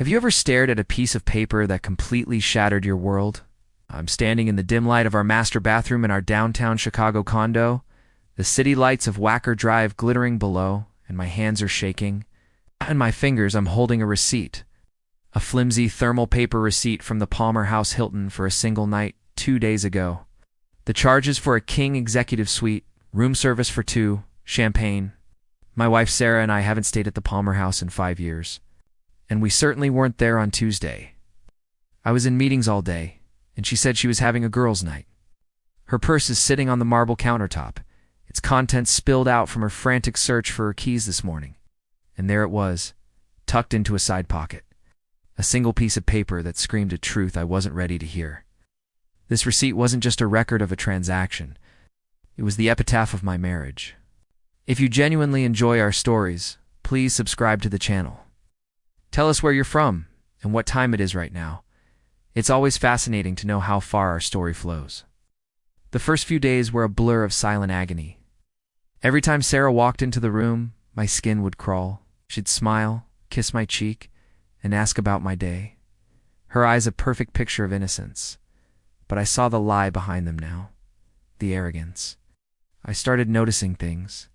Have you ever stared at a piece of paper that completely shattered your world? I'm standing in the dim light of our master bathroom in our downtown Chicago condo, the city lights of Wacker Drive glittering below, and my hands are shaking. In my fingers, I'm holding a receipt. A flimsy thermal paper receipt from the Palmer House Hilton for a single night 2 days ago. The charges for a king executive suite, room service for two, champagne. My wife Sarah and I haven't stayed at the Palmer House in 5 years. And we certainly weren't there on Tuesday. I was in meetings all day, and she said she was having a girls' night. Her purse is sitting on the marble countertop, its contents spilled out from her frantic search for her keys this morning. And there it was, tucked into a side pocket. A single piece of paper that screamed a truth I wasn't ready to hear. This receipt wasn't just a record of a transaction. It was the epitaph of my marriage. If you genuinely enjoy our stories, please subscribe to the channel. Tell us where you're from and what time it is right now. It's always fascinating to know how far our story flows. The first few days were a blur of silent agony. Every time Sarah walked into the room, my skin would crawl. She'd smile, kiss my cheek, and ask about my day. Her eyes a perfect picture of innocence. But I saw the lie behind them now. The arrogance. I started noticing things.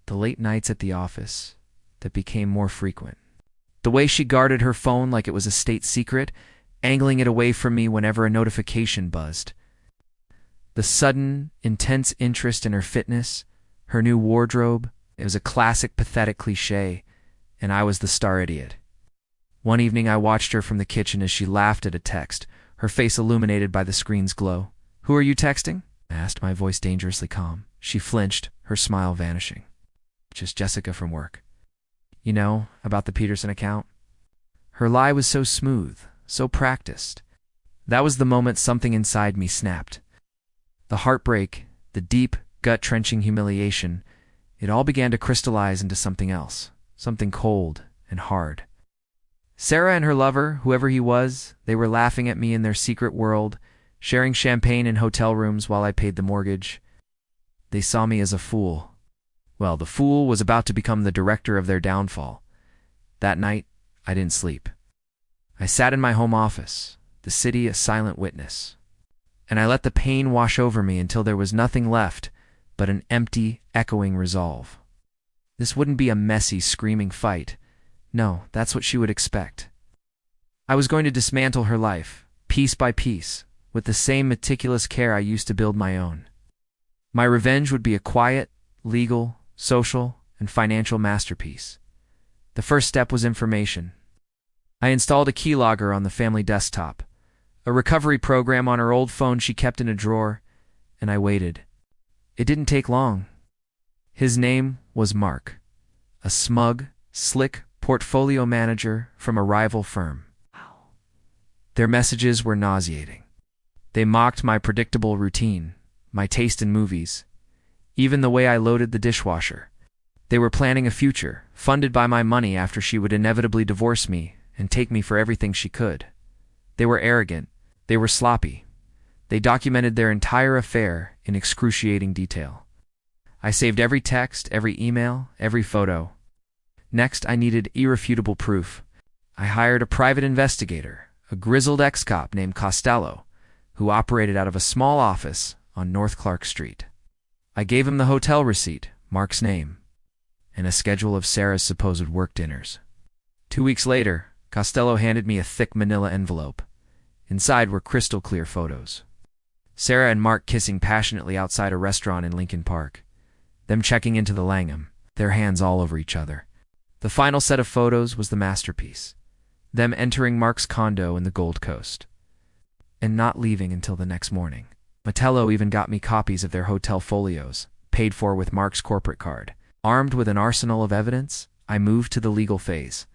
The late nights at the office that became more frequent. The way she guarded her phone like it was a state secret, angling it away from me whenever a notification buzzed. The sudden, intense interest in her fitness, her new wardrobe. It was a classic pathetic cliche, and I was the star idiot. One evening I watched her from the kitchen as she laughed at a text, her face illuminated by the screen's glow. "Who are you texting?" I asked, my voice dangerously calm. She flinched, her smile vanishing. "Just Jessica from work. You know, about the Peterson account?" Her lie was so smooth, so practiced. That was the moment something inside me snapped. The heartbreak, the deep, gut-wrenching humiliation, it all began to crystallize into something else, something cold and hard. Sarah and her lover, whoever he was, they were laughing at me in their secret world, sharing champagne in hotel rooms while I paid the mortgage. They saw me as a fool. Well, the fool was about to become the director of their downfall. That night, I didn't sleep. I sat in my home office, the city a silent witness. And I let the pain wash over me until there was nothing left but an empty, echoing resolve. This wouldn't be a messy, screaming fight. No, that's what she would expect. I was going to dismantle her life, piece by piece, with the same meticulous care I used to build my own. My revenge would be a quiet, legal, social, and financial masterpiece. The first step was information. I installed a keylogger on the family desktop, a recovery program on her old phone she kept in a drawer, and I waited. It didn't take long. His name was Mark, a smug, slick portfolio manager from a rival firm. Their messages were nauseating. They mocked my predictable routine, my taste in movies, even the way I loaded the dishwasher. They were planning a future, funded by my money after she would inevitably divorce me and take me for everything she could. They were arrogant. They were sloppy. They documented their entire affair in excruciating detail. I saved every text, every email, every photo. Next, I needed irrefutable proof. I hired a private investigator, a grizzled ex-cop named Costello, who operated out of a small office on North Clark Street. I gave him the hotel receipt, Mark's name, and a schedule of Sarah's supposed work dinners. 2 weeks later, Costello handed me a thick manila envelope. Inside were crystal-clear photos. Sarah and Mark kissing passionately outside a restaurant in Lincoln Park. Them checking into the Langham, their hands all over each other. The final set of photos was the masterpiece. Them entering Mark's condo in the Gold Coast. And not leaving until the next morning. Matello even got me copies of their hotel folios, paid for with Mark's corporate card. Armed with an arsenal of evidence, I moved to the legal phase.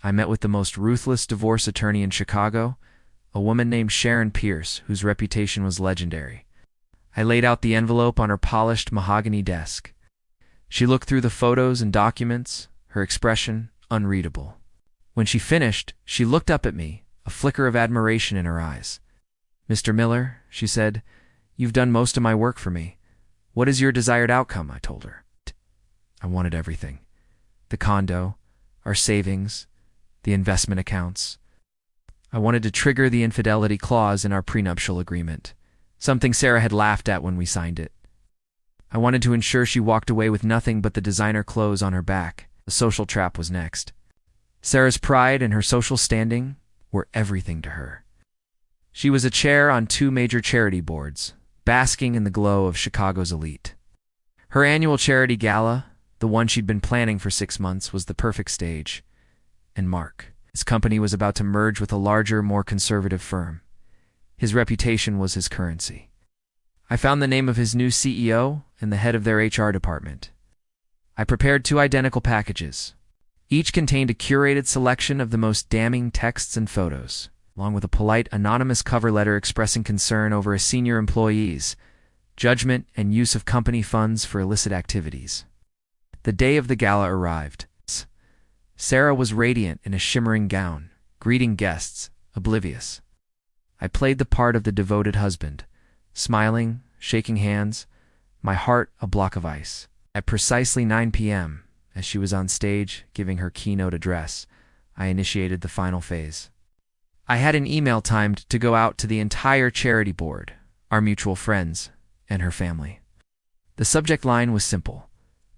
I met with the most ruthless divorce attorney in Chicago, a woman named Sharon Pierce, whose reputation was legendary. I laid out the envelope on her polished mahogany desk. She looked through the photos and documents, her expression unreadable. When she finished, she looked up at me, a flicker of admiration in her eyes. "Mr. Miller," she said, "you've done most of my work for me. What is your desired outcome?" I told her. I wanted everything. The condo, our savings, the investment accounts. I wanted to trigger the infidelity clause in our prenuptial agreement, something Sarah had laughed at when we signed it. I wanted to ensure she walked away with nothing but the designer clothes on her back. The social trap was next. Sarah's pride and her social standing were everything to her. She was a chair on 2 major charity boards, basking in the glow of Chicago's elite. Her annual charity gala, the one she'd been planning for 6 months, was the perfect stage. And Mark, his company was about to merge with a larger, more conservative firm. His reputation was his currency. I found the name of his new CEO and the head of their HR department. I prepared 2 identical packages. Each contained a curated selection of the most damning texts and photos, along with a polite, anonymous cover letter expressing concern over a senior employee's judgment and use of company funds for illicit activities. The day of the gala arrived. Sarah was radiant in a shimmering gown, greeting guests, oblivious. I played the part of the devoted husband, smiling, shaking hands, my heart a block of ice. At precisely 9 p.m., as she was on stage giving her keynote address, I initiated the final phase. I had an email timed to go out to the entire charity board, our mutual friends, and her family. The subject line was simple: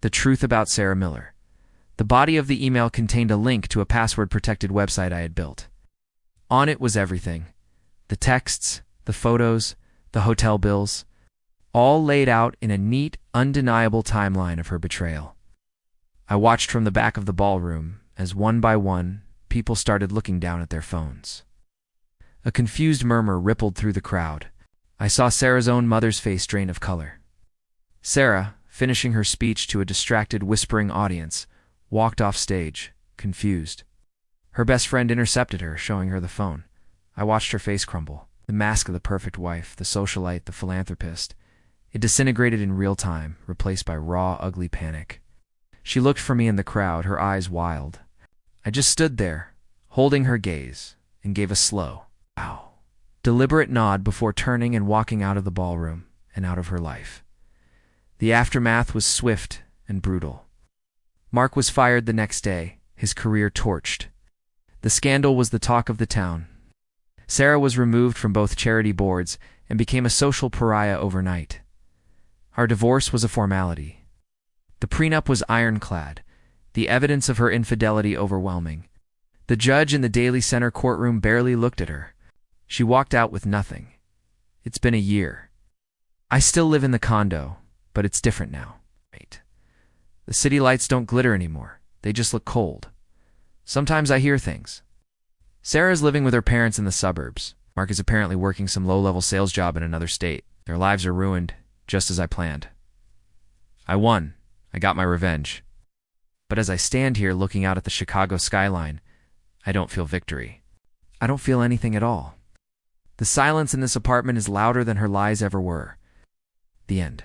the truth about Sarah Miller. The body of the email contained a link to a password-protected website I had built. On it was everything: the texts, the photos, the hotel bills, all laid out in a neat, undeniable timeline of her betrayal. I watched from the back of the ballroom as one by one people started looking down at their phones. A confused murmur rippled through the crowd. I saw Sarah's own mother's face drain of color. Sarah, finishing her speech to a distracted, whispering audience, walked off stage, confused. Her best friend intercepted her, showing her the phone. I watched her face crumble. The mask of the perfect wife, the socialite, the philanthropist. It disintegrated in real time, replaced by raw, ugly panic. She looked for me in the crowd, her eyes wild. I just stood there, holding her gaze, and gave a slow, wow, deliberate nod before turning and walking out of the ballroom and out of her life. The aftermath was swift and brutal. Mark was fired the next day, his career torched. The scandal was the talk of the town. Sarah was removed from both charity boards and became a social pariah overnight. Our divorce was a formality. The prenup was ironclad, the evidence of her infidelity overwhelming. The judge in the Daily Center courtroom barely looked at her. She walked out with nothing. It's been a year. I still live in the condo, but it's different now. Right. The city lights don't glitter anymore. They just look cold. Sometimes I hear things. Sarah's living with her parents in the suburbs. Mark is apparently working some low-level sales job in another state. Their lives are ruined, just as I planned. I won. I got my revenge. But as I stand here looking out at the Chicago skyline, I don't feel victory. I don't feel anything at all. The silence in this apartment is louder than her lies ever were. The end.